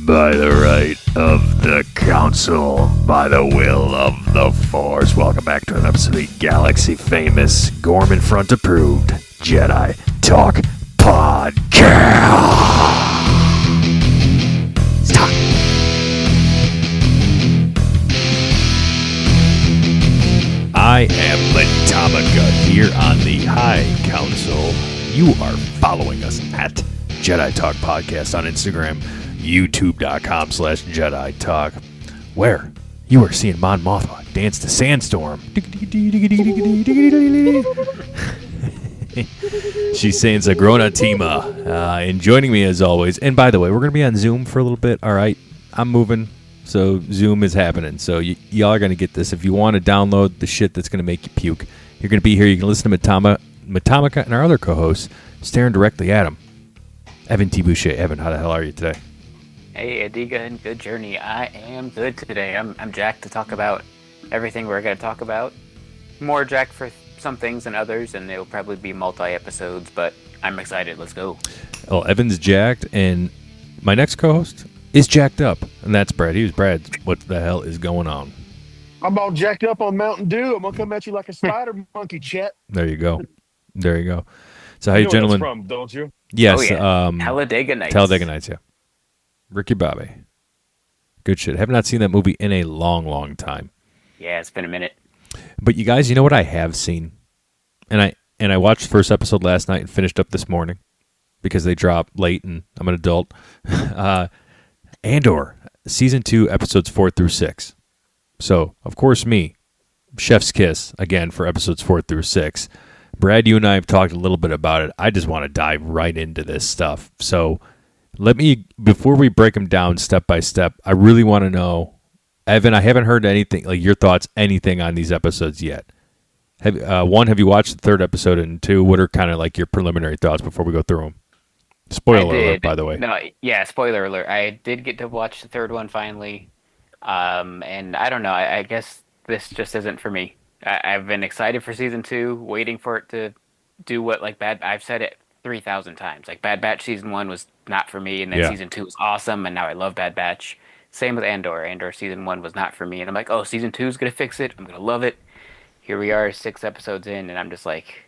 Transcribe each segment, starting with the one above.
By the right of the council, by the will of the force. Welcome back to an episode of the Galaxy Famous, Gorman Front approved Jedi Talk Podcast. Stop. I am Matamaka here on the High Council. You are following us at Jedi Talk Podcast on Instagram, youtube.com/Jedi Talk, where you are seeing Mon Mothma dance to Sandstorm. She's saying Zagrona Tima. And joining me as always, and by the way, we're going to be on Zoom for a little bit. All right, I'm moving, so Zoom is happening. So y'all are going to get this. If you want to download the shit that's going to make you puke, you're going to be here. You can listen to Matamaka and our other co-hosts staring directly at him. Evan T. Boucher. Evan, how the hell are you today? Hey, Adiga, and good journey. I am good today. I'm jacked to talk about everything we're going to talk about. More jacked for some things than others, and it'll probably be multi-episodes, but I'm excited. Let's go. Well, Evan's jacked, and my next co-host is jacked up, and that's Brad. Here's Brad. What the hell is going on? I'm all jacked up on Mountain Dew. I'm going to come at you like a spider monkey, Chet. There you go. There you go. So, how you gentlemen? Where that's from, don't you? Yes. Oh, yeah. Talladega Nights. Talladega Nights, yeah. Ricky Bobby. Good shit. Have not seen that movie in a long, long time. Yeah, it's been a minute. But you guys, you know what I have seen? And I watched the first episode last night and finished up this morning because they dropped late and I'm an adult. Andor, Season 2, Episodes 4 through 6. So, of course, me, Chef's Kiss, again, for Episodes 4 through 6. Brad, you and I have talked a little bit about it. I just want to dive right into this stuff. So let me, before we break them down step by step, I really want to know, Evan, I haven't heard anything, like your thoughts, anything on these episodes yet. Have you watched the third episode? And two, what are kind of like your preliminary thoughts before we go through them? Spoiler alert, by the way. No, yeah, spoiler alert. I did get to watch the third one finally. And I don't know, I guess this just isn't for me. I've been excited for season 2, waiting for it to do what I've said it 3,000 times. Like Bad Batch season 1 was not for me, and then season 2 was awesome, and now I love Bad Batch. Same with Andor. Andor season 1 was not for me, and I'm like, oh, season 2 is gonna fix it. I'm gonna love it. Here we are, 6 episodes in, and I'm just like,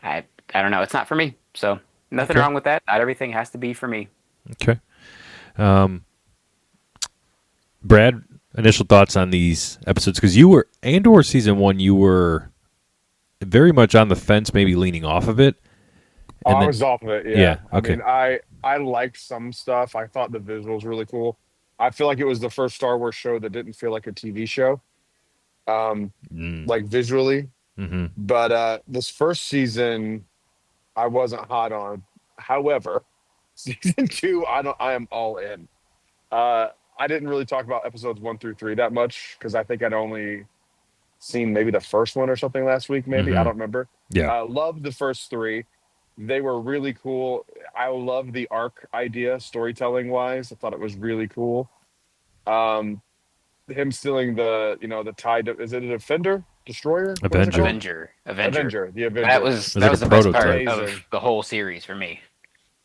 I don't know. It's not for me. So nothing wrong with that. Not everything has to be for me. Okay. Brad, initial thoughts on these episodes, because you were Andor season 1, you were very much on the fence, maybe leaning off of it. And I was off of it. Yeah. Okay. I mean, I liked some stuff. I thought the visuals really cool. I feel like it was the first Star Wars show that didn't feel like a TV show, like visually. Mm-hmm. But this first season, I wasn't hot on. However, season 2, I am all in. I didn't really talk about episodes 1 through 3 that much because I think I'd only seen maybe the first one or something last week. Maybe I don't remember. Yeah, I loved the first 3. They were really cool. I love the arc idea, storytelling wise. I thought it was really cool. Him stealing the TIE. Is it a Defender? Destroyer? Avenger. The Avenger. That was the best part of the whole series for me.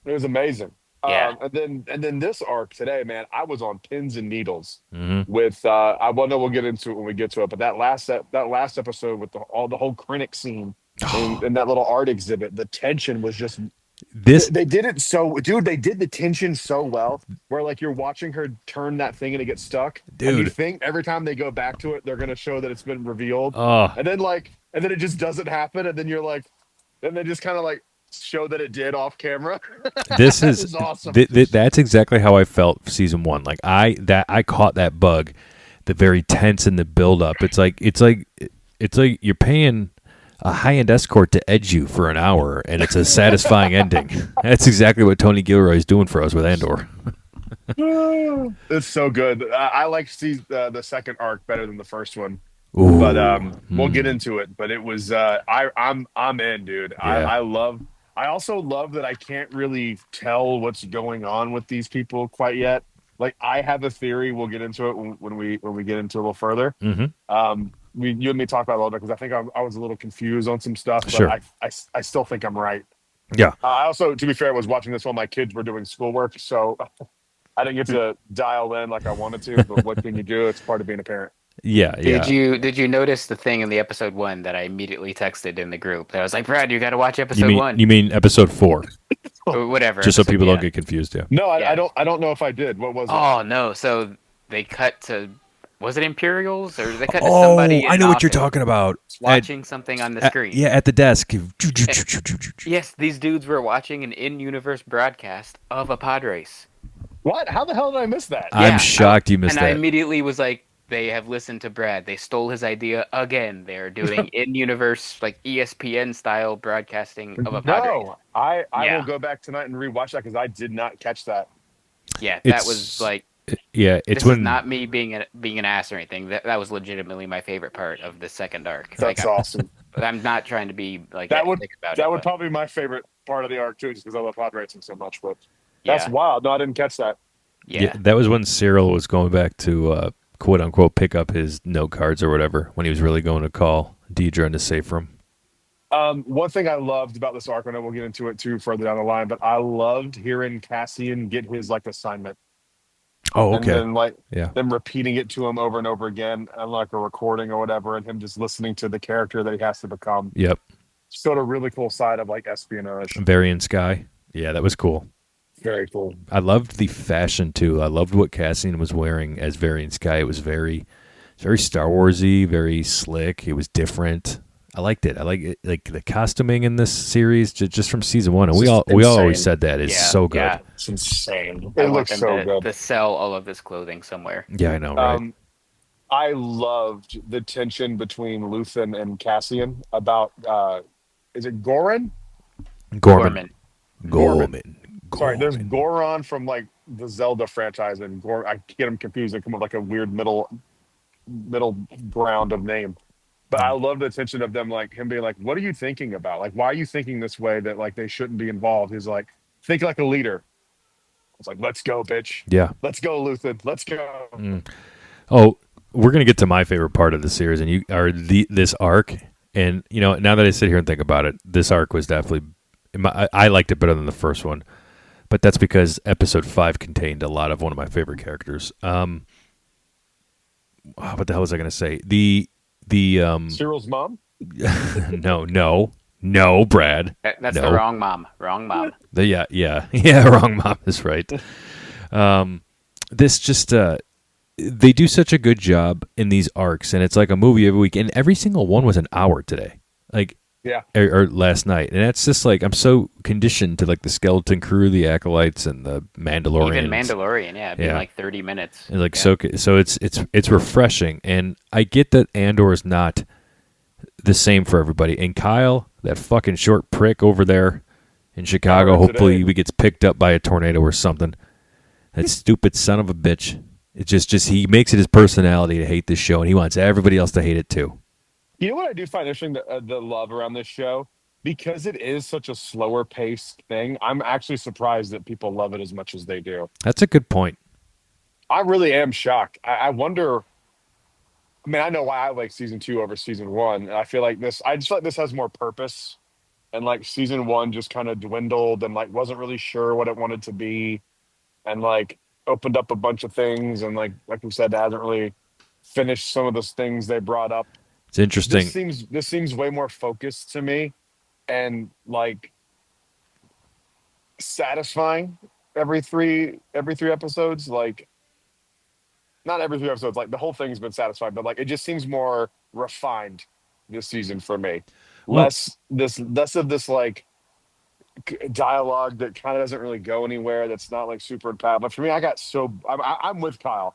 It was amazing. Yeah. And then this arc today, man, I was on pins and needles Mm-hmm. I know we'll get into it when we get to it, but that last episode with the whole Krennic scene and that little art exhibit, the tension was just they did it so, dude. They did the tension so well, where like you're watching her turn that thing and it gets stuck, dude. And you think every time they go back to it, they're gonna show that it's been revealed, and then it just doesn't happen, and then you're like, then they just kind of like show that it did off camera. This is awesome. That's exactly how I felt for season 1. Like I caught that bug, the very tense in the build up. It's like you're paying a high-end escort to edge you for an hour, and it's a satisfying ending. That's exactly what Tony Gilroy is doing for us with Andor. It's so good. I like the second arc better than the first one. Ooh. But we'll get into it. But it was I'm in, dude. Yeah. I also love that I can't really tell what's going on with these people quite yet. Like I have a theory. We'll get into it when we get into it a little further. Mm-hmm. You and me talked about it a little bit because I think I was a little confused on some stuff. But Sure. I still think I'm right. Yeah. I also, to be fair, was watching this while my kids were doing schoolwork. So I didn't get to dial in like I wanted to, but what can you do? It's part of being a parent. Yeah, Did yeah. you notice the thing in the episode 1 that I immediately texted in the group? That I was like, Brad, you got to watch You episode mean 1 you mean episode 4? or whatever Just so episode. people don't Yeah, get confused. Yeah. No, yeah. I don't know if I did. What was it? Oh no! So they cut to, was it Imperials or they cut to Oh, somebody in I an know what you're office talking about. watching something on the screen? Yeah, at the desk. Eh, Yes, these dudes were watching an in-universe broadcast of a pod race. What? How the hell did I miss that? I'm Yeah, shocked you missed and I that. immediately was like, they have listened to Brad. They stole his idea again. They're doing in-universe, like ESPN style broadcasting of a pod race. No, I will Yeah, go back tonight and rewatch that because I did not catch that. yeah, that was It's like, yeah, it's this is when not me being an ass or anything. That was legitimately my favorite part of the second arc. Like, That's awesome. I'm not trying to be like That would thick about it, that would but probably be my favorite part of the arc too, just because I love pod racing so much. But that's yeah, wild. No, I didn't catch that. yeah, yeah, that was when Cyril was going back to quote unquote pick up his note cards or whatever when he was really going to call Deidre into safe room. One thing I loved about this arc, I know we'll get into it too further down the line, but I loved hearing Cassian get his like assignment Oh, and okay. then like Yeah. them repeating it to him over and over again and like a recording or whatever, and him just listening to the character that he has to become. Yep. Sort of really cool side of like espionage. Varian Sky. Yeah, that was cool. Very cool. I loved the fashion too. I loved what Cassian was wearing as Varian Sky. It was very Star Warsy, very slick. It was different. I liked it. I like it, like the costuming in this series just from season one. And It's just we all always insane. said that is yeah, so good. yeah. It's insane. I It want looks them so to, good. to sell all of this clothing somewhere. Yeah, I know, right? I loved the tension between Luthen and Cassian about is it Goran? Gorman. Gorman. Gorman. Sorry, there's Gorman. Goron from like the Zelda franchise, and I get them confused. They come up with like a weird middle ground of name. But I love the tension of them, like him being like, "What are you thinking about? Like, why are you thinking this way? That like they shouldn't be involved." He's like, "Think like a leader." It's like, "Let's go, bitch. Yeah. Let's go, Luthen. Let's go." Mm. Oh, we're gonna get to my favorite part of the series, and you are this arc. And you know, now that I sit here and think about it, this arc was definitely I liked it better than the first one, but that's because episode 5 contained a lot of one of my favorite characters. What the hell was I gonna say? The Cyril's mom. no, Brad. That's No. the wrong mom. Wrong mom. Yeah. Wrong mom is right. This just they do such a good job in these arcs, and it's like a movie every week, and every single one was an hour today, like Yeah. or last night, and that's just like I'm so conditioned to like the Skeleton Crew, the Acolytes, and the Mandalorians. Even Mandalorian, yeah, being Yeah. like 30 minutes. And like Yeah. so it's refreshing, and I get that Andor is not the same for everybody. And Kyle, that fucking short prick over there in Chicago, Heard hopefully today. he gets picked up by a tornado or something. That stupid son of a bitch. It just he makes it his personality to hate this show, and he wants everybody else to hate it too. You know what I do find interesting, the love around this show, because it is such a slower paced thing. I'm actually surprised that people love it as much as they do. That's a good point. I really am shocked. I wonder. I mean, I know why I like season 2 over season 1. And I feel like this. I just feel like this has more purpose, and like season 1 just kind of dwindled and like wasn't really sure what it wanted to be, and like opened up a bunch of things, and like we said, it hasn't really finished some of those things they brought up. It's interesting. This seems way more focused to me, and like satisfying every three episodes. Like not every 3 episodes, like the whole thing's been satisfying, but like it just seems more refined this season for me. Well, Less of this like dialogue that kind of doesn't really go anywhere. That's not like super impactful. But for me, I'm with Kyle.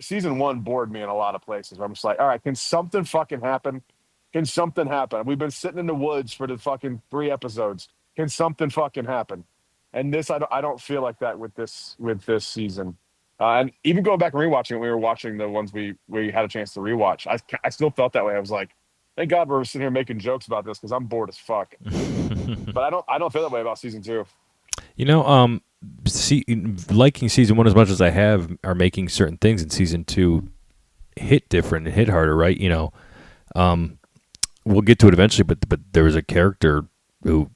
Season 1 bored me in a lot of places where I'm just like, all right, can something fucking happen? Can something happen? We've been sitting in the woods for the fucking 3 episodes. Can something fucking happen? And this, I don't feel like that with this season. And even going back and rewatching it, we were watching the ones we had a chance to rewatch. I still felt that way. I was like, thank God we're sitting here making jokes about this because I'm bored as fuck. But I don't feel that way about season 2. you know, liking season 1 as much as I have are making certain things in season 2 hit different and hit harder, right? You know, we'll get to it eventually, but there was a character who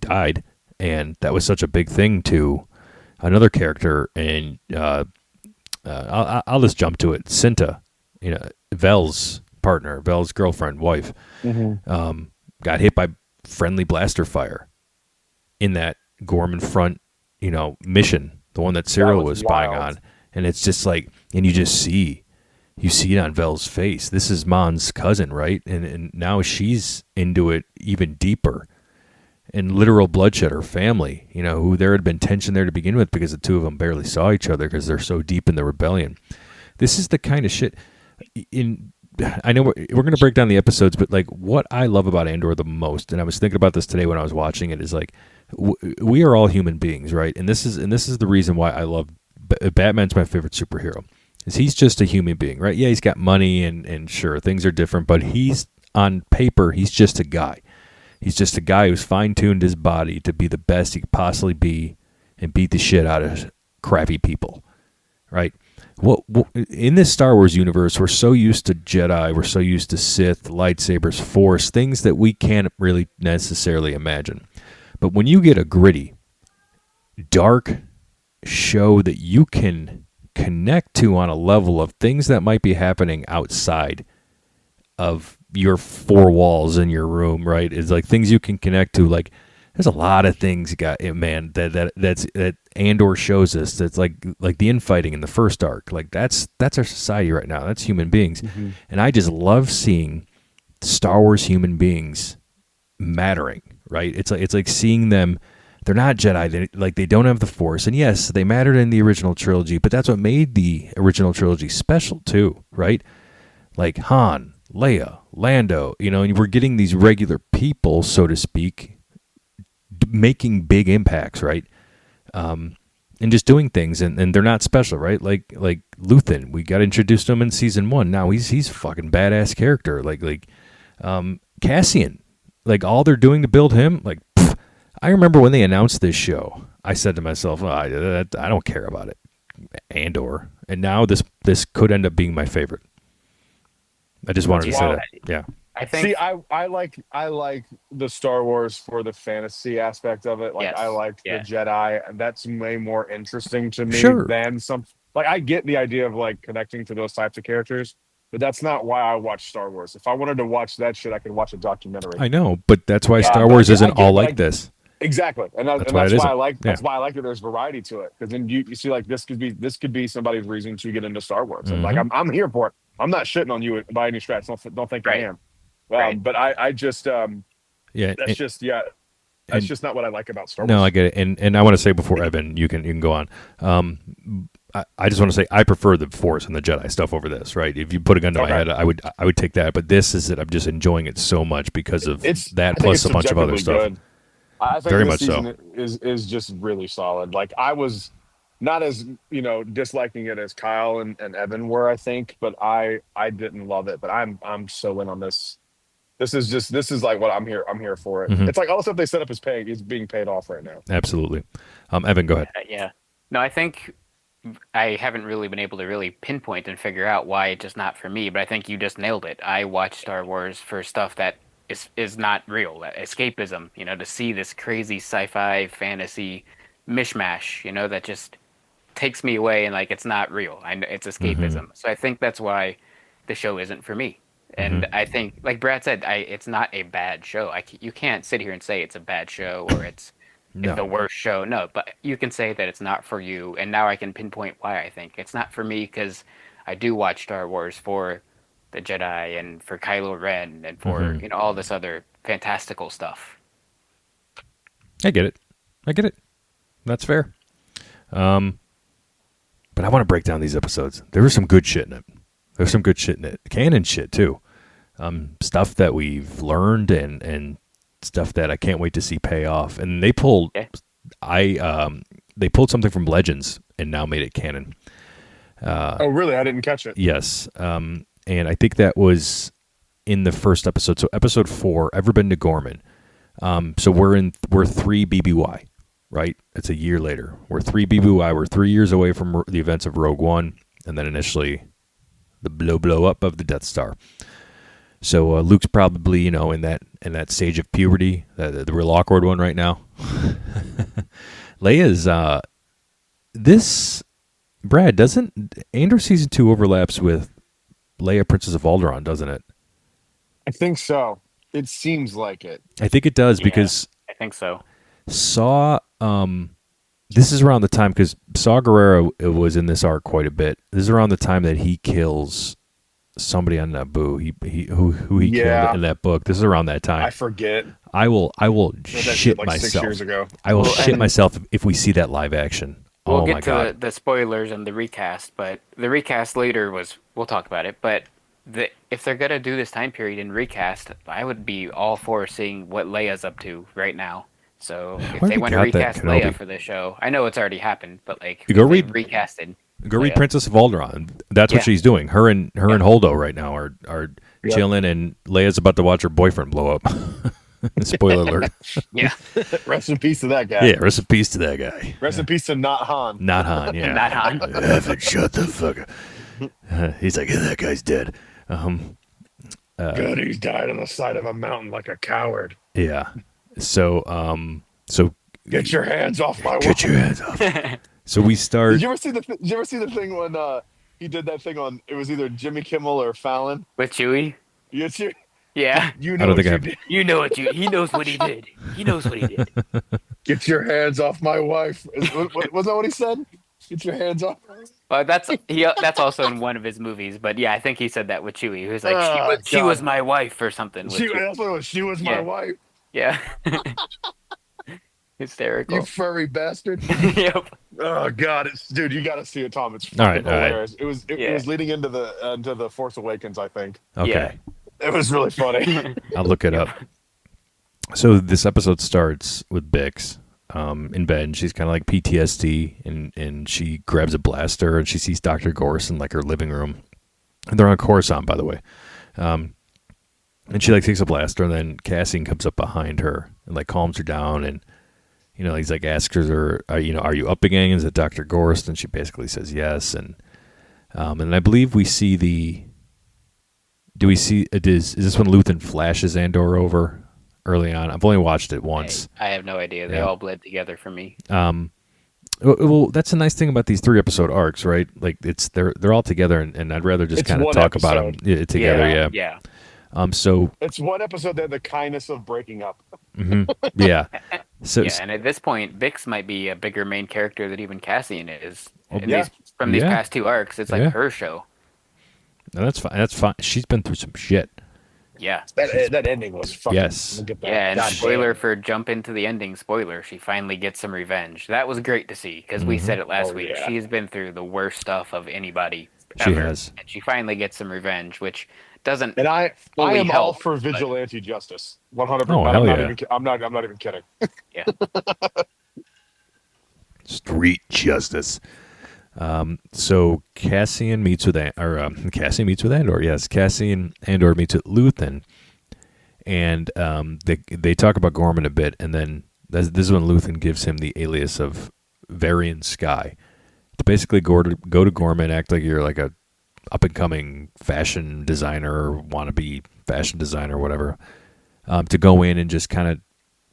died, and that was such a big thing to another character, and I'll just jump to it. Cinta, Vel's partner, Vel's girlfriend, wife, got hit by friendly blaster fire in that Gorman front, mission, the one that Cyril was spying on. And it's just like, and you see it on Vel's face. This is Mon's cousin, right? And now she's into it even deeper. And literal bloodshed, her family, who there had been tension there to begin with because the two of them barely saw each other because they're so deep in the rebellion. This is the kind of shit. I know we're going to break down the episodes, but like what I love about Andor the most, and I was thinking about this today when I was watching it, is like we are all human beings, right? And this is the reason why I love Batman's my favorite superhero. Is he's just a human being, right? Yeah, he's got money and sure things are different, but he's on paper he's just a guy. He's just a guy who's fine-tuned his body to be the best he could possibly be and beat the shit out of crappy people, right? What in this Star Wars universe, we're so used to Jedi, we're so used to Sith, lightsabers, Force, things that we can't really necessarily imagine. But when you get a gritty, dark show that you can connect to on a level of things that might be happening outside of your four walls in your room, right? It's like things you can connect to. Like there's a lot of things, man, that Andor shows us. That's like the infighting in the first arc. Like that's our society right now. That's human beings, and I just love seeing Star Wars human beings mattering. Right? It's like seeing them. They're not Jedi. They don't have the Force, and yes, they mattered in the original trilogy. But that's what made the original trilogy special too, right? Like Han, Leia, Lando, and we're getting these regular people, so to speak, making big impacts, right? And just doing things, and they're not special, right? Like Luthen, we got introduced to him in season 1. Now he's fucking badass character. Like Cassian, like all they're doing to build him. Like I remember when they announced this show, I said to myself, I don't care about it, Andor, and now this could end up being my favorite. I just wanted to say that. Yeah. I think. See, I like the Star Wars for the fantasy aspect of it. Like Yes. I like the Jedi, and that's way more interesting to me Sure. than some. Like I get the idea of like connecting to those types of characters, but that's not why I watch Star Wars. If I wanted to watch that shit, I could watch a documentary. I know, but that's why Star Wars isn't all like this. Exactly, and that's why it why isn't. I like. Yeah. That's why I like that there's variety to it, because then you see like this could be somebody's reason to get into Star Wars, and like I'm here for it. I'm not shitting on you by any stretch. Don't think I am. But I just that's just not what I like about Star Wars. No, I get it, and I want to say before Evan, you can go on. I just want to say I prefer the Force and the Jedi stuff over this. Right? If you put a gun to my head, I would take that. But this is that I'm just enjoying it so much because of that plus a bunch of other stuff. Good. I think very this much season so. is just really solid. Like I was not as disliking it as Kyle and Evan were, I think, but I didn't love it. But I'm so in on this. This is like what I'm here for it. It's like all the stuff they set up is being paid off right now. Absolutely. Evan, go ahead. Yeah. No, I think I haven't really been able to really pinpoint and figure out why it's just not for me, but I think you just nailed it. I watch Star Wars for stuff that is not real, escapism, to see this crazy sci-fi fantasy mishmash, that just takes me away and like it's not real. It's escapism. So I think that's why the show isn't for me. And I think, like Brad said, it's not a bad show. You can't sit here and say it's a bad show or it's the worst show. No, but you can say that it's not for you. And now I can pinpoint why I think it's not for me, because I do watch Star Wars for the Jedi and for Kylo Ren and for all this other fantastical stuff. I get it. That's fair. But I want to break down these episodes. There was some good shit in it. There's some good shit in it. Canon shit too. Stuff that we've learned and stuff that I can't wait to see pay off. And they pulled they pulled something from Legends and now made it canon. Oh really? I didn't catch it. Yes. And I think that was in the first episode. So episode 4, Ever Been to Gorman? So we're 3 BBY, right? It's a year later. We're 3 BBY. We're 3 years away from the events of Rogue One, and then initially the blow up of the Death Star. So Luke's probably in that stage of puberty, the real awkward one right now. Leia's this Brad, doesn't Andor season 2 overlaps with Leia Princess of Alderaan, doesn't it? I think so. It seems like it. I think it does Yeah, because I think so. Saw this is around the time because Saw Gerrera was in this arc quite a bit. This is around the time that he kills somebody on Naboo. Who he Yeah. killed in that book. This is around that time. I forget. I will Read that shit like myself. 6 years ago. I will Well, shit and- myself if we see that live action. We'll Oh my get to god. the spoilers and the recast, but the recast later was. We'll talk about it. But if they're gonna do this time period and recast, I would be all for seeing what Leia's up to right now. So if Why they we want to got that recast Kenobi? Leia for this show, I know it's already happened, but like You go if they read- recasted. Go read Leia. Princess of Alderaan. That's what Yeah. she's doing. Her and Holdo right now are Yep. chilling, and Leia's about to watch her boyfriend blow up. Spoiler alert. Yeah, Rest in peace to that guy. Yeah, rest in peace to that guy. Rest in peace to not Han. Not Han, yeah. not Han. Evan, shut the fuck up. He's like, that guy's dead. Good, he's died on the side of a mountain like a coward. Yeah. So Get your hands off my get wife. your hands off. So we start. Did you ever see the thing when he did that thing on? It was either Jimmy Kimmel or Fallon. With Chewie. You, see- Yeah, you I know don't what think I you have- did. you know what he knows what he did. He knows what he did. Get your hands off my wife. Was that what he said? Get your hands off. That's also in one of his movies, but yeah, I think he said that with Chewie. He was like, she God. was my wife or something. with She, Chewie. that's what it was. She was my Yeah. wife. Yeah. Hysterical. You furry bastard. Yep. Oh God, dude, you got to see it, Tom. It's All fucking right, all right. hilarious. It Yeah. was leading into the Force Awakens, I think. Okay. Yeah. It was really funny. I'll look it up. So this episode starts with Bix in bed. And she's kind of like PTSD, and she grabs a blaster, and she sees Dr. Gorse in like her living room. And they're on Coruscant, by the way. And she like takes a blaster, and then Cassian comes up behind her and like calms her down, and he's like asks her, are you up again? Is it Dr. Gorse? And she basically says yes, and I believe we see the. Do we see? Is this when Luthen flashes Andor over early on? I've only watched it once. I have no idea. They Yeah. all bled together for me. Well, that's a nice thing about these 3-episode arcs, right? Like they're all together, and I'd rather just It's kind of one talk about them episode. together. Yeah. Yeah. So It's one episode that the kindness of breaking up. yeah. So Yeah, and at this point, Bix might be a bigger main character than even Cassian is. In yeah. From these Yeah. past two arcs, it's like Yeah. her show. no, that's fine. That's fine. She's been through some shit. Yeah. That ending was fucking. Yes. Look at that. Yeah, and God spoiler damn. for jump into the ending, spoiler, she finally gets some revenge. That was great to see, because we said it last Oh, week. yeah. She's been through the worst stuff of anybody She ever. has. And she finally gets some revenge, which doesn't And I fully am all help, for but- vigilante justice. 100%. Oh, hell yeah. I'm not even kidding. Yeah. Street justice. So Cassian meets with Cassian meets with Andor. Yes, Cassian Andor meets with Luthen, and they talk about Gorman a bit, and then this is when Luthen gives him the alias of Varian Sky. To basically go to Gorman, act like you're like a up and coming fashion designer or wannabe fashion designer or whatever. To go in and just kind of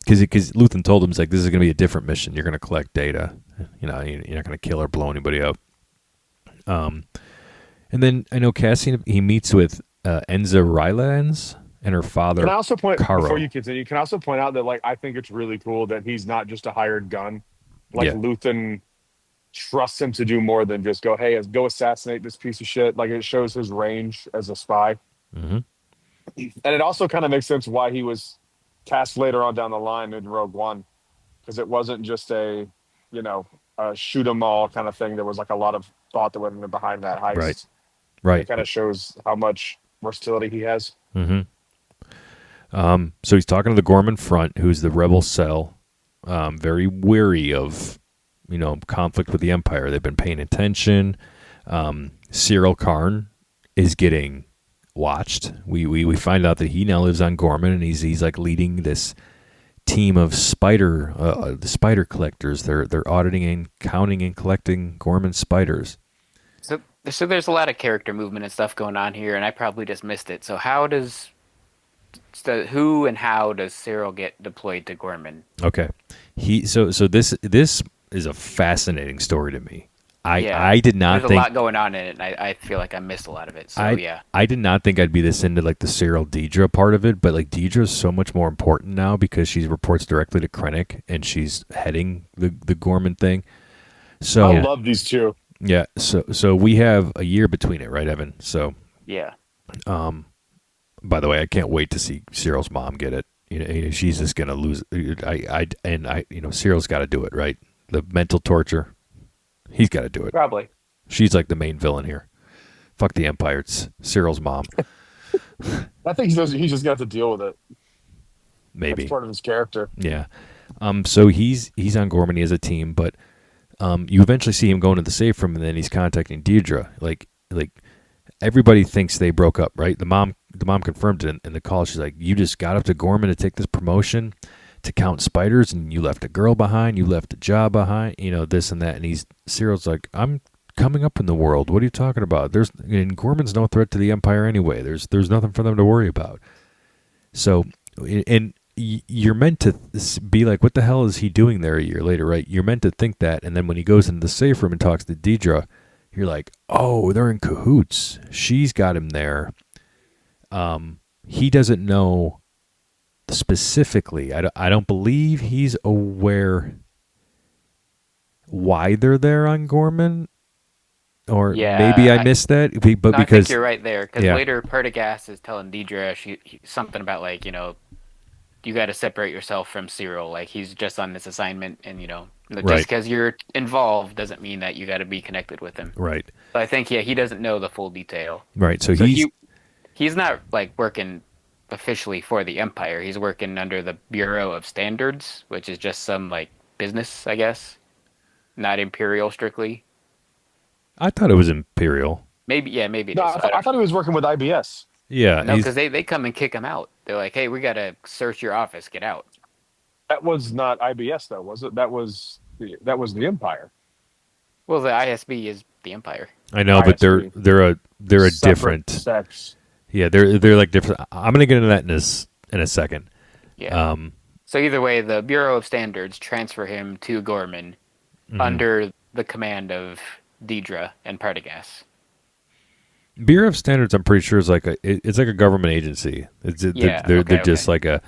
because Luthen told him, it's like, this is going to be a different mission. You're going to collect data. You're not going to kill or blow anybody up. And then I know Cassian, he meets with Enza Rylance and her father. Can I also point Caro. before you continue? Can I also point out that like I think it's really cool that he's not just a hired gun. Like Yeah. Luthen trusts him to do more than just go, hey, go assassinate this piece of shit. Like it shows his range as a spy. hmm And it also kind of makes sense why he was tasked later on down the line in Rogue One, because it wasn't just a shoot 'em all kind of thing. There was like a lot of thought that went behind that heist. Right. Right. It kind of shows how much versatility he has. hmm So he's talking to the Gorman Front, who's the rebel cell, very weary of, conflict with the Empire. They've been paying attention. Cyril Karn is getting watched. We find out that he now lives on Gorman, and he's like leading this team of the spider collectors. They're auditing and counting and collecting Gorman spiders. So there's a lot of character movement and stuff going on here, and I probably just missed it. So who and how does Cyril get deployed to Gorman? Okay. So this is a fascinating story to me. Yeah, I did not there's a think lot going on in it, and I feel like I missed a lot of it. So I yeah, I did not think I'd be this into like the Cyril Deidre part of it, but like Deidre's so much more important now because she reports directly to Krennic and she's heading the Gorman thing. I So love these two. yeah, so we have a year between it, right, Evan? So yeah, by the way, I can't wait to see Cyril's mom get it. She's just gonna lose. Cyril's got to do it, right? The mental torture, he's got to do it. probably. She's like the main villain here. Fuck the Empire. It's Cyril's mom. I think he just got to deal with it. That's Maybe. part of his character. Yeah. So he's on Gorman. He has a team, but you eventually see him going to the safe room, and then he's contacting Deidre. Like everybody thinks they broke up, right? The mom confirmed it in the call. She's like, "You just got up to Gorman to take this promotion, to count spiders, and you left a girl behind. You left a job behind. This and that." And Cyril's like, "I'm coming up in the world. What are you talking about? And Gorman's no threat to the Empire anyway. There's nothing for them to worry about." So, and you're meant to be like, what the hell is he doing there a year later, right? You're meant to think that, and then when he goes into the safe room and talks to Deidre, you're like, oh, they're in cahoots. She's got him there. He doesn't know specifically. I don't believe he's aware why they're there on Gorman, or Yeah, maybe I missed that. But no, I think because you're right there. Because yeah, later, Perdigas is telling Deidre something about like you got to separate yourself from Cyril. Like he's just on this assignment, and just right, because you're involved doesn't mean that you got to be connected with him. right, So I think he doesn't know the full detail. right. So So he's he's not like working officially for the Empire. He's working under the Bureau of Standards, which is just some like business, I guess, not Imperial strictly. I thought it was Imperial. Maybe yeah, maybe it No, is. I thought he was working with IBS. Yeah, No, because they come and kick him out. They're like, hey, we got to search your office. Get out. That was not IBS, though, was it? That was the Empire. Well, the ISB is the Empire. I know, but they're ISB. a Separate different. sex. Yeah, they're like different. I'm gonna get into that in a second. Yeah. So either way, the Bureau of Standards transfer him to Gorman Mm-hmm. under the command of Deidre and Partagas. Bureau of Standards, I'm pretty sure is it's like a government agency. They're just like a.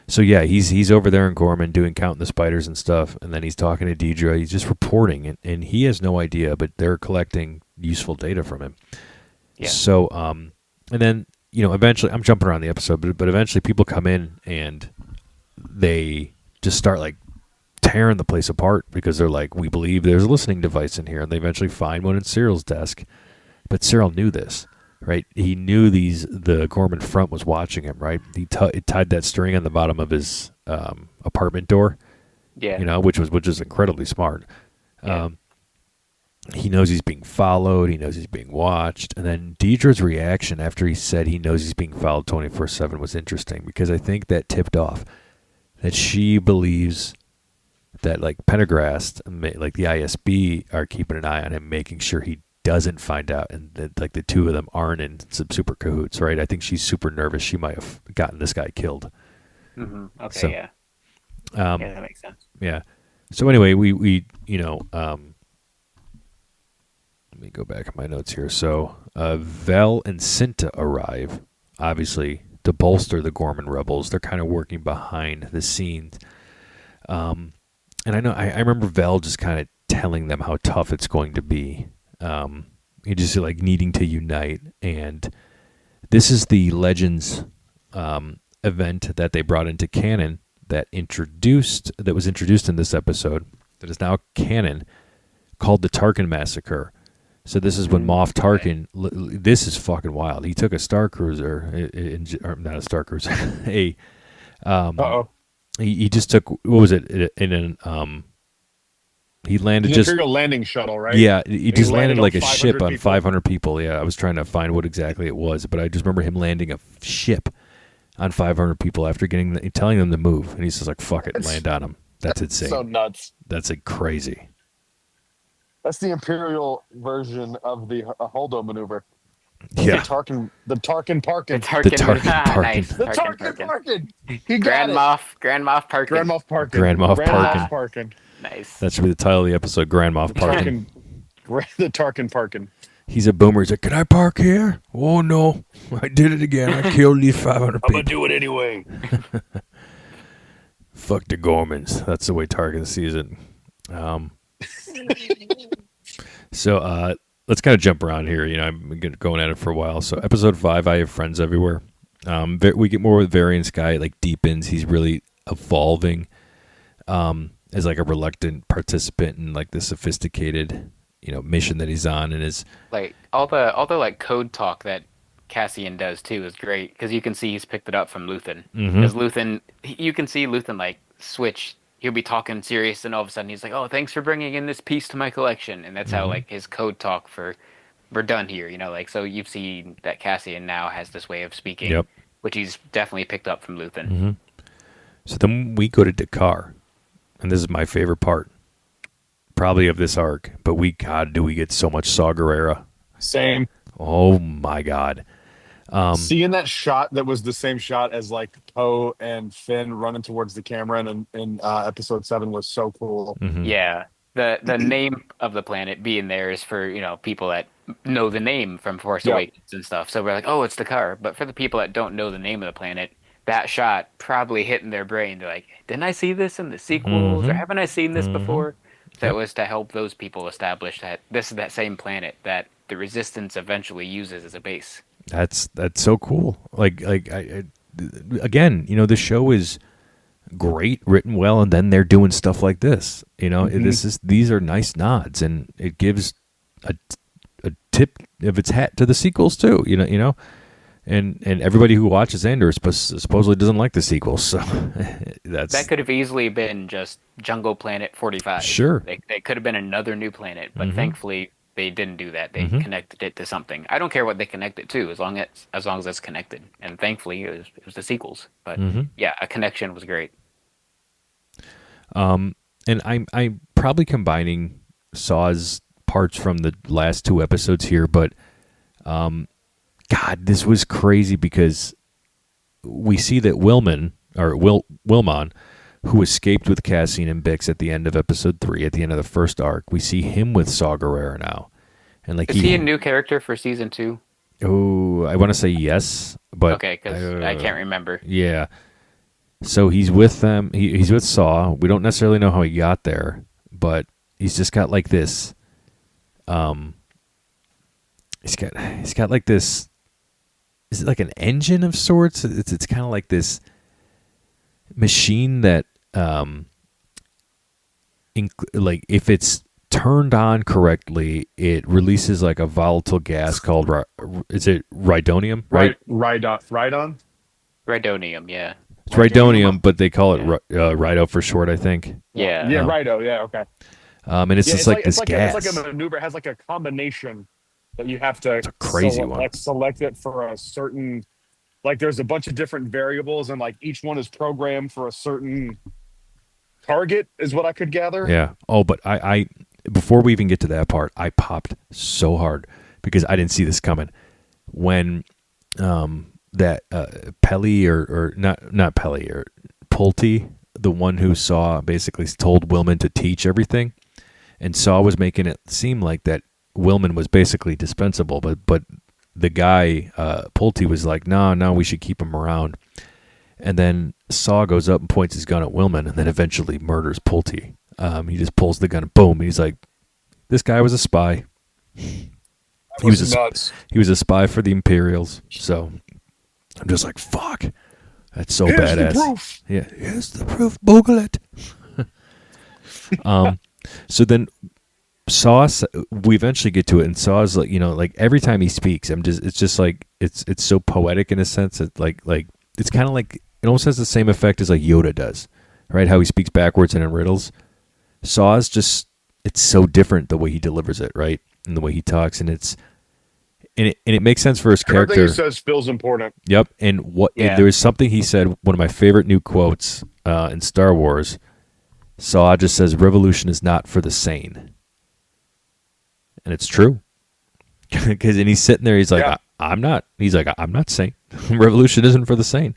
So yeah, he's over there in Gorman doing counting the spiders and stuff, and then he's talking to Deidre. He's just reporting, and he has no idea, but they're collecting useful data from him. Yeah. So and then eventually, I'm jumping around the episode, but eventually people come in and they just start like tearing the place apart because they're like, we believe there's a listening device in here, and they eventually find one in Cyril's desk. But Cyril knew this, right? He knew the Gorman front was watching him, right? He tied that string on the bottom of his apartment door, Yeah. which is incredibly smart. Yeah. He knows he's being followed. He knows he's being watched. And then Deidre's reaction after he said he knows he's being followed 24/7 was interesting because I think that tipped off that she believes that like Pendergrast, like the ISB, are keeping an eye on him, making sure he doesn't find out, and that like the two of them aren't in some super cahoots, right? I think she's super nervous. She might have gotten this guy killed. Mm-hmm. Okay. So, yeah. Yeah, that makes sense. Yeah. So anyway, we let me go back in my notes here. So Vel and Cinta arrive, obviously to bolster the Gorman rebels. They're kind of working behind the scenes. And I remember Vel just kind of telling them how tough it's going to be. You just like needing to unite, and this is the Legends event that they brought into canon that was introduced in this episode that is now canon, called the Tarkin Massacre. So this is when Moff Tarkin. This is fucking wild. He took a Star Cruiser, or not a Star Cruiser, He just took, what was it, in an he landed The just Imperial landing shuttle, right? yeah, he just landed landed like on a ship 500 on people. 500 people. Yeah, I was trying to find what exactly it was, but I just remember him landing a ship on 500 people after telling them to move, and he's just like, "Fuck it, land on them." That's insane. So nuts. That's like crazy. That's the Imperial version of the Holdo maneuver. Yeah. The Tarkin The Parkin. Tarkin. Tarkin Parkin. Nice. The Tarkin Tarkin Parkin. Parkin. He got Grand it. Moff. Grand Moff Parkin. Grand Moff Parkin. Grand Moff Parkin. Parkin. Nice. That should be the title of the episode, Grand Moff Parkin. The Tarkin Parkin. He's a boomer. He's like, can I park here? Oh, no. I did it again. I killed these 500 people. do it anyway. Fuck the Gormans. That's the way Tarkin sees it. So let's kind of jump around here. You know, I've been going at it for a while. So episode 5, I have friends everywhere. We get more with Varian Sky. It like deepens. He's really evolving as like a reluctant participant in like the sophisticated, you know, mission that he's on, and is Like all the like code talk that Cassian does too is great because you can see he's picked it up from Luthen. Because Luthen, you can see Luthen like switch. He'll be talking serious, and all of a sudden he's like, "Oh, thanks for bringing in this piece to my collection," and that's how like his code talk for "we're done here," you know, like so you've seen that Cassian now has this way of speaking, Yep. which he's definitely picked up from Luthen. So then we go to Dakar, and this is my favorite part, probably of this arc. But God, do we get so much Saw Gerrera? Same. Oh my God! Seeing that shot that was the same shot as like Poe and Finn running towards the camera in episode 7 was so cool. Yeah, the name of the planet being there is for people that know the name from Force Awakens and stuff. So we're like, oh, it's Dakar. But for the people that don't know the name of the planet, that shot probably hit in their brain. They're like, didn't I see this in the sequels, or haven't I seen this before? That was to help those people establish that this is that same planet that the Resistance eventually uses as a base. That's so cool. I again, you know, the show is great, written well, and then they're doing stuff like this. You know, these are nice nods, and it gives a tip of its hat to the sequels too. You know, and everybody who watches Andor supposedly doesn't like the sequels, so that could have easily been just Jungle Planet 45. Sure, they could have been another new planet, but thankfully they didn't do that. They connected it to something. I don't care what they connect it to, as long as it's connected. And thankfully, it was the sequels. But yeah, a connection was great. And I'm probably combining Saw's parts from the last 2 episodes here, but God, this was crazy because we see that Wilmon, who escaped with Cassian and Bix at the end of episode 3, at the end of the first arc, we see him with Saw Gerrera now. And like is he a new character for season 2? Oh, I want to say yes, but okay, because I can't remember. Yeah, so he's with them. He's with Saw. We don't necessarily know how he got there, but he's just got like this. He's got like this. Is it like an engine of sorts? It's kind of like this machine that, like if it's turned on correctly, it releases like a volatile gas called is it rhydonium? Rhydon? Rhydonium, yeah. It's rhydonium, but they call it rhido for short, I think. Yeah. Rhido. Yeah, okay. And it's just like this gas. It's like a maneuver. It has like a combination that you have to. It's a crazy one. Like select it for a certain. Like there's a bunch of different variables, and like each one is programmed for a certain target, is what I could gather. Yeah. Oh, but I before we even get to that part, I popped so hard because I didn't see this coming. When that Pelly or not Pelly or Pulte, the one who Saw basically told Wilmon to teach everything, and Saw was making it seem like that Wilmon was basically dispensable, but the guy Pulte was like, no, we should keep him around. And then Saw goes up and points his gun at Wilmon, and then eventually murders Pulte. He just pulls the gun and boom. He's like, this guy was a spy. He was nuts. He was a spy for the Imperials. So I'm just like, fuck. That's so Here's badass. The proof. Yeah, here's the proof. Google it. So then Saw, we eventually get to it, and Saw's like, like every time he speaks, it's just like it's so poetic in a sense. That like it's kind of like it almost has the same effect as like Yoda does, right? How he speaks backwards and in riddles. Saw's just it's so different the way he delivers it, right, and the way he talks, and it makes sense for his character. Everything he says feels important. Yep, and there was something he said. One of my favorite new quotes in Star Wars. Saw just says, "Revolution is not for the sane." And it's true. And he's sitting there, he's like, I'm not. He's like, I'm not sane. Revolution isn't for the sane.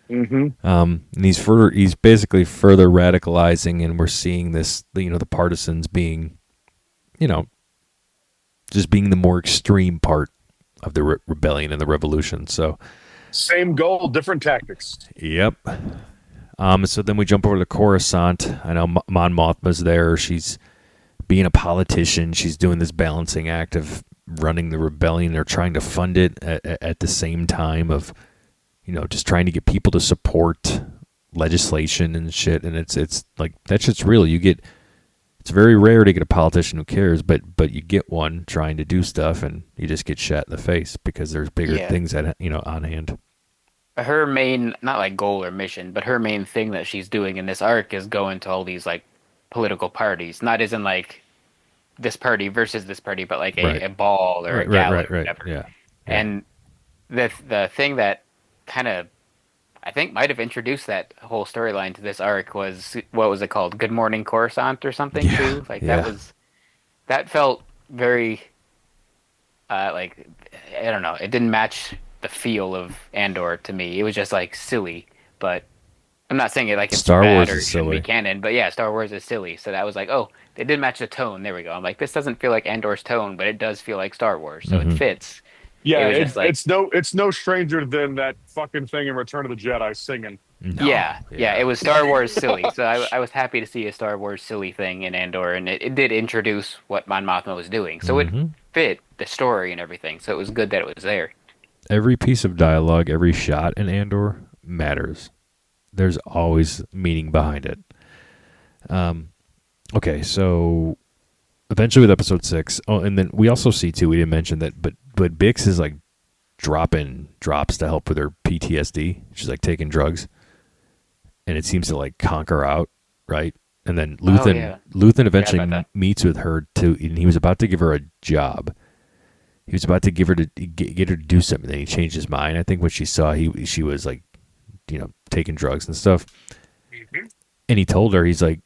Mm-hmm. And he's basically further radicalizing, and we're seeing this, the partisans being, just being the more extreme part of the rebellion and the revolution. So, Same goal, different tactics. yep. So then we jump over to Coruscant. I know Mon Mothma's there. She's being a politician. She's doing this balancing act of running the rebellion. They're trying to fund it at the same time of, just trying to get people to support legislation and shit. And it's like, that shit's real. It's very rare to get a politician who cares, but you get one trying to do stuff, and you just get shot in the face because there's bigger things on hand. Her main, not like goal or mission, but her main thing that she's doing in this arc is going to all these like political parties, not as in like this party versus this party, but like a ball or a gala or whatever. Yeah. And the thing that kind of I think might have introduced that whole storyline to this arc was, what was it called? Good Morning Coruscant or something too. Like that felt very like, I don't know. It didn't match the feel of Andor to me. It was just like silly, but I'm not saying it like it's Star bad Wars or is shouldn't be silly. canon, but yeah, Star Wars is silly. So that was like, oh, they did match the tone. There we go. I'm like, this doesn't feel like Andor's tone, but it does feel like Star Wars, so it fits. Yeah, It was just like, it's no stranger than that fucking thing in Return of the Jedi singing. No. yeah, it was Star Wars silly. So I was happy to see a Star Wars silly thing in Andor, and it did introduce what Mon Mothma was doing. So it fit the story and everything. So it was good that it was there. Every piece of dialogue, every shot in Andor matters. There's always meaning behind it. Okay, so eventually with episode 6, and then we also see too, we didn't mention that, but Bix is like dropping drops to help with her PTSD. She's like taking drugs, and it seems to like conquer out, right? And then Luthen eventually meets with her too, and he was about to give her a job. He was about to give her to get her to do something. Then he changed his mind. I think when she saw she was like, taking drugs and stuff, and he told her, he's like,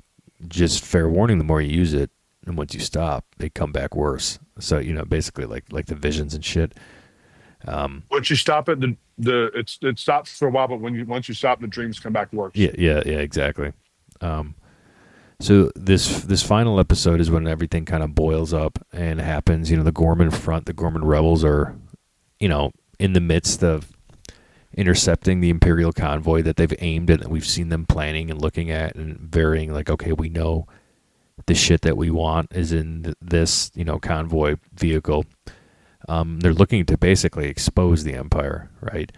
just fair warning: the more you use it, and once you stop, they come back worse. So basically like the visions and shit. Once you stop it, it stops for a while, but once you stop, the dreams come back worse. Yeah, exactly. So this final episode is when everything kind of boils up and happens. The Gorman front, the Gorman rebels are, in the midst of intercepting the Imperial convoy that they've aimed at, and we've seen them planning and looking at and varying. Like, okay, we know the shit that we want is in this, convoy vehicle. They're looking to basically expose the Empire, right?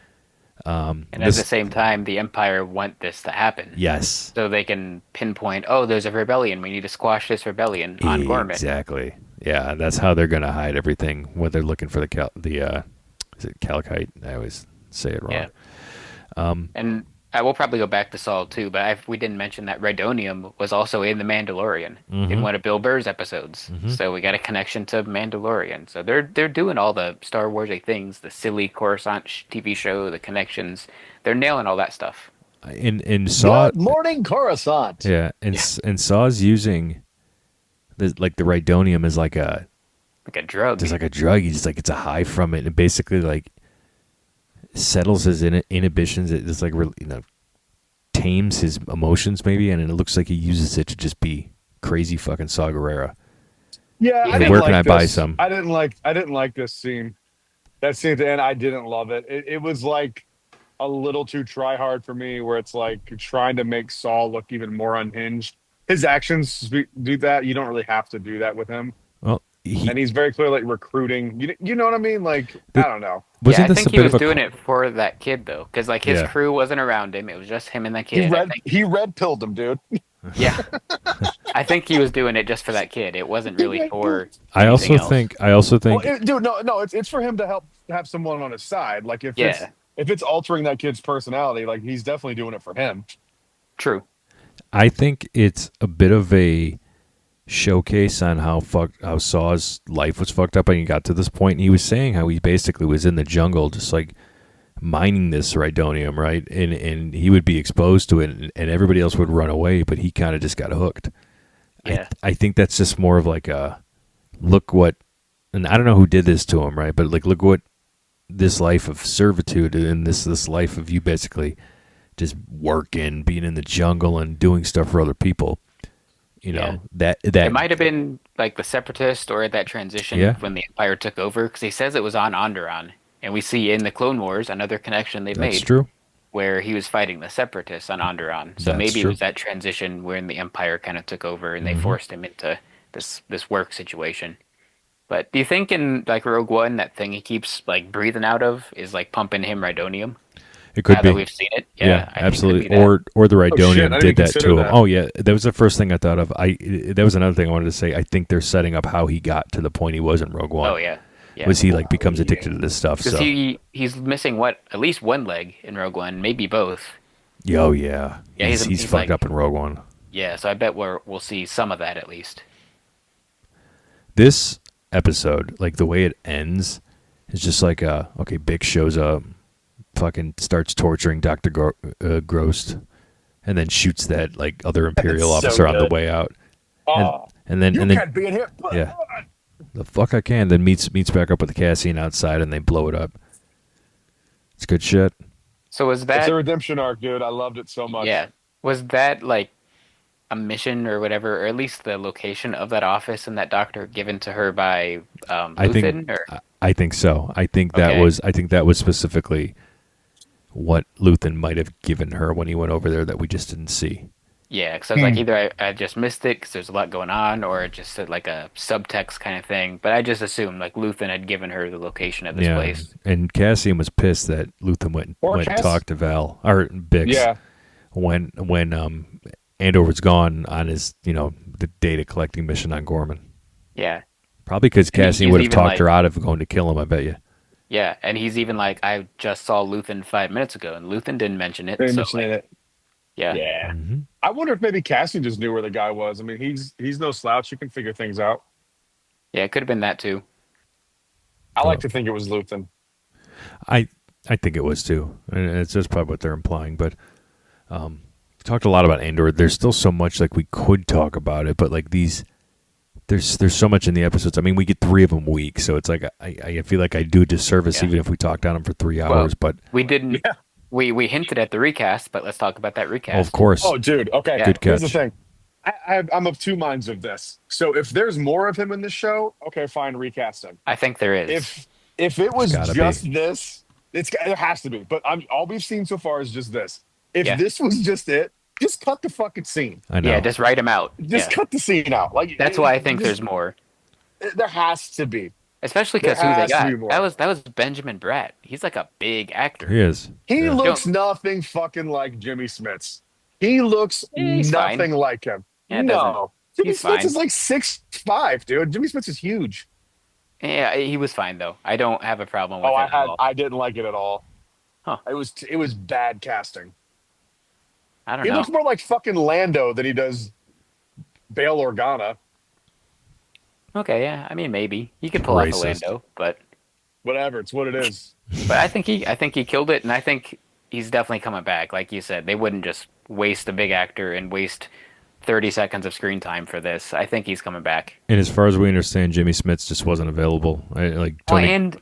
And at the same time, the Empire want this to happen. Yes. So they can pinpoint, oh, there's a rebellion. We need to squash this rebellion on Gorman. Exactly. Yeah, that's how they're going to hide everything when they're looking for the is it Calcite? I always say it wrong. Yeah. And I will probably go back to Saul too, but we didn't mention that Rhydonium was also in The Mandalorian in one of Bill Burr's episodes. So we got a connection to Mandalorian. So they're doing all the Star Warsy things, the silly Coruscant TV show, the connections. They're nailing all that stuff. And Saw Good morning, Coruscant. Yeah, and Saw's using the Rhydonium as like a drug. Just like a drug. He's like, it's a high from it, and basically like settles his inhibitions. It just like tames his emotions maybe, and it looks like he uses it to just be crazy fucking Saw Gerrera. Yeah, like, where can I buy some? I didn't like this scene. That scene at the end, I didn't love it. It was like a little too try hard for me, where it's like trying to make Saul look even more unhinged. His actions do that. You don't really have to do that with him. Well, and he's very clearly recruiting. You know what I mean? Like, I don't know. I think he was doing it for that kid though, because like his crew wasn't around him. It was just him and that kid. He red pilled him, dude. Yeah, I think he was doing it just for that kid. It wasn't really for. I also think. Well, dude, no, it's for him to have someone on his side. Like if it's altering that kid's personality, like he's definitely doing it for him. True. I think it's a bit of a showcase on how Saw's life was fucked up and he got to this point. And he was saying how he basically was in the jungle just like mining this Rhydonium, right? And he would be exposed to it and everybody else would run away, but he kind of just got hooked. Yeah. I think that's just more of like a look what, and I don't know who did this to him, right? But like look what this life of servitude and this life of you basically just working, being in the jungle and doing stuff for other people. You Yeah. know, that It might have been like the Separatist or that transition yeah, when the Empire took over, because he says it was on Onderon, and we see in the Clone Wars another connection they've that's made true. where he was fighting the Separatists on Onderon. So That's maybe it true. was that transition when the Empire kind of took over and they Hmm. forced him into this work situation. But do you think in like Rogue One that thing he keeps like breathing out of is like pumping him Rhydonium? It Now could that be. we've seen it, Yeah, yeah, I think it could absolutely. be that. Or the Oh shit! Rhydonium I didn't did even that consider to him. that. Oh yeah, that was the first thing I thought of. That was another thing I wanted to say. I think they're setting up how he got to the point he was in Rogue One. Oh yeah, yeah. Was he like becomes Oh, addicted yeah. to this stuff? Because So he's missing what at least one leg in Rogue One, maybe both. yeah, oh yeah, Yeah, he's he's fucked like up in Rogue One. yeah. So I bet we'll see some of that at least. This episode, like the way it ends, is just like okay, Bix shows up, fucking starts torturing Doctor Grost, and then shoots that like other Imperial It's so officer on the good. way out, and Oh, and then you and then can't be in here. yeah, the fuck I can. Then meets back up with Cassian outside, and they blow it up. It's good shit. So was It's a that redemption arc, dude. I loved it so much. yeah? Was that like a mission or whatever, or at least the location of that office and that doctor given to her by I think Luthen? Or I think so. okay, I think that was specifically what Luthen might have given her when he went over there that we just didn't see. yeah, because I was like either I just missed it because there's a lot going on, or it just said like a subtext kind of thing. But I just assumed like Luthen had given her the location of this Yeah, place. and Cassian was pissed that Luthen Or went and Cass. talked to Val or Bix Yeah. when Andor was gone on his the data collecting mission on Gorman. Yeah, Probably because and Cassian he's would have even talked her like out of going to kill him. I bet you. yeah, and he's even like I just saw Luthen 5 minutes ago, and Luthen didn't mention it. They So mentioned like it. yeah, Yeah. Hmm. I wonder if maybe Cassian just knew where the guy was. I mean, he's no slouch. He can figure things out. yeah, it could have been that too. I like Oh, to think it was Luthen. I I think it was too, and it's just probably what they're implying. But we talked a lot about Andor. There's still so much like we could talk about it, but like these. There's so much in the episodes. I mean, we get 3 of them a week, so it's like I feel like I do a disservice Yeah. even if we talked on them for 3 Well, hours. But we didn't. Yeah. We hinted at the recast, but let's talk about that recast. of course, Oh, dude. Okay. Yeah. good Here's the catch. thing. I'm of two minds of this. So if there's more of him in the show, okay, fine, recast him. I think there is. If it was gotta just be. this, there has to be. But all we've seen so far is just this. If Yeah. this was just it, just cut the fucking scene. I know. Yeah, just write him out. Just Yeah. cut the scene out. Like That's why I think just- there's more. there has to be. Especially There because who they has to got. be more. That was Benjamin Bratt. He's like a big actor. He is. He Yeah. looks nothing fucking like Jimmy Smits. He looks Yeah, he's nothing fine. like him. Yeah, it No. Jimmy He's Smits fine. is like 6'5", dude. Jimmy Smits is huge. Yeah, he was fine though. I don't have a problem with Oh, it at all. I didn't like it at all. Huh. It was bad casting. I don't He know. looks more like fucking Lando than he does Bail Organa. Okay, yeah. I mean, maybe he could pull off a Racist. Lando, but Whatever, it's what it is. I think he killed it, and I think he's definitely coming back. Like you said, they wouldn't just waste a big actor and waste 30 seconds of screen time for this. I think he's coming back. And as far as we understand, Jimmy Smits just wasn't available. Like Oh, Tony. and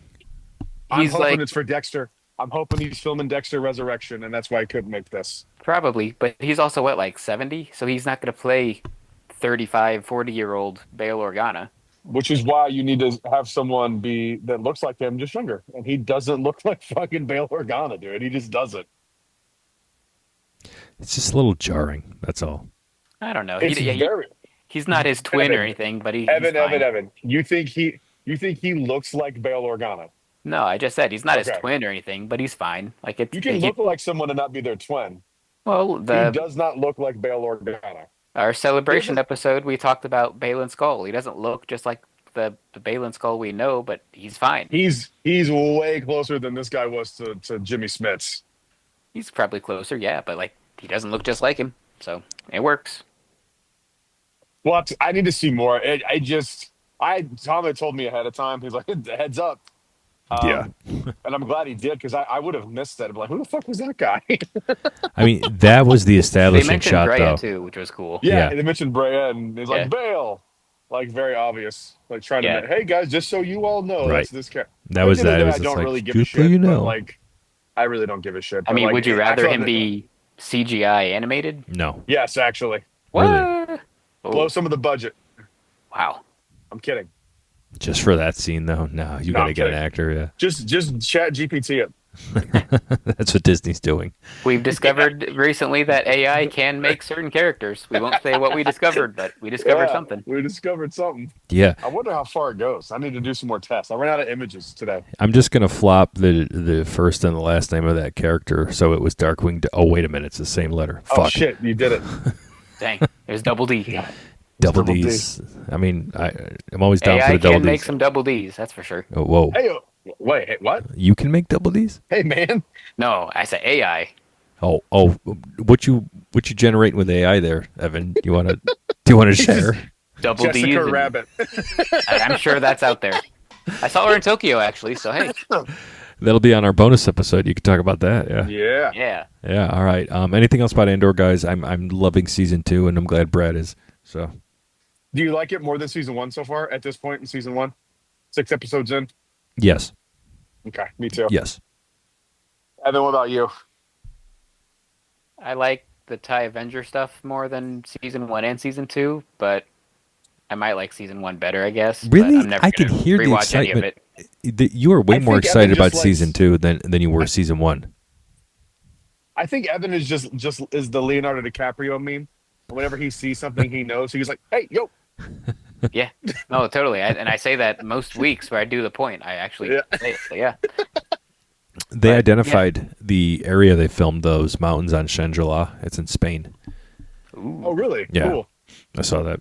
I'm he's hoping like it's for Dexter. I'm hoping he's filming Dexter Resurrection, and that's why he couldn't make this. probably, but he's also what like 70, so he's not going to play 35, 40-year-old Bail Organa. Which is why you need to have someone be that looks like him, just younger. And he doesn't look like fucking Bail Organa, dude. He just doesn't. It's just a little jarring. That's all. I don't know. It's very He's not his twin or Evan. anything, but he's Evan, fine. Evan. You think he looks like Bail Organa? No, I just said he's not his Okay. twin or anything, but he's fine. Like it's You can look like someone and not be their twin. well, He the does not look like Bail Organa. our celebration Here's episode we talked about Balin Skull. He doesn't look just like the Balin Skull we know, but he's fine. He's way closer than this guy was to Jimmy Smits. He's probably closer, yeah, but like he doesn't look just like him, so it works. Well, I need to see more. Tom had told me ahead of time. He's like, heads up. Yeah. And I'm glad he did because I would have missed that. I'm like, who the fuck was that guy? I mean, that was the They establishing mentioned shot, Drea though. too, which was cool. yeah, Yeah. they mentioned Brea, and he's Yeah. like, Bale. like very obvious, like trying Yeah. to. Hey guys, just so you all know, Right. that's this character. That At was the end of that. the It day, was I just don't like, really give a just so you shit, but know. like, I really don't give a shit. I But mean, like, would you I rather feel him be CGI animated? No. yes, actually, Really? What? blow Oh, some of the budget. wow. I'm kidding. Just for that scene, though? No, you No, got I'm to get an kidding. actor, yeah. Just chat GPT it. That's what Disney's doing. We've Yeah, discovered recently that AI can make certain characters. We won't say what we discovered, but we discovered yeah, something. we discovered something. Yeah. I wonder how far it goes. I need to do some more tests. I ran out of images today. I'm just going to flop the first and the last name of that character. So it was Darkwing. Oh, wait a minute. It's the same letter. Oh Fuck. shit, you did it. Dang, there's double D. Yeah. Double Double D. D's. I mean, I'm always down for AI the double can make D's. some double D's, that's for sure. Oh, whoa. Hey, wait, hey, what? You can make double D's? Hey, man. No, I said AI. Oh, what you generating with AI there, Evan? Do you want to share? Double D's. Jessica and- Rabbit. I'm sure that's out there. I saw her in Tokyo, actually, so hey. That'll be on our bonus episode. You can talk about that. Yeah. Yeah. Yeah. Yeah. All right. Anything else about Andor, guys? I'm loving season 2, and I'm glad Brad is. So Do you like it more than season 1 so far at this point in season 1? 6 episodes in? yes, Okay, me too. yes. Evan, what about you? I like the TIE Avenger stuff more than season 1 and season 2, but I might like season 1 better, I guess. But Really, I'm never I can gonna hear the rewatch any of excitement. it. You are way I more think excited Evan about just season likes- 2 than you were season 1. I think Evan is just is the Leonardo DiCaprio meme. Whenever he sees something he knows, he's like, "Hey, yo." Yeah. No, totally. And I say that most weeks where I do the point. I actually Yeah. say it. So yeah. They But, identified the area they filmed those mountains on Shangri-La. It's in Spain. Ooh. Oh, really? Yeah. Cool. I saw that.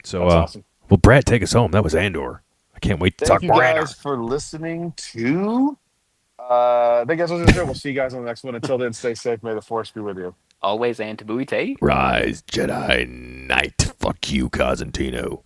So, That's awesome. well, Brad, take us home. That was Andor. I can't wait to Thank talk you more Andor. guys for listening to. Thank you guys for listening to the show. We'll see you guys on the next one. Until then, stay safe. May the force be with you. Always and Tabooey Tay. Rise, Jedi Knight. Fuck you, Cosentino.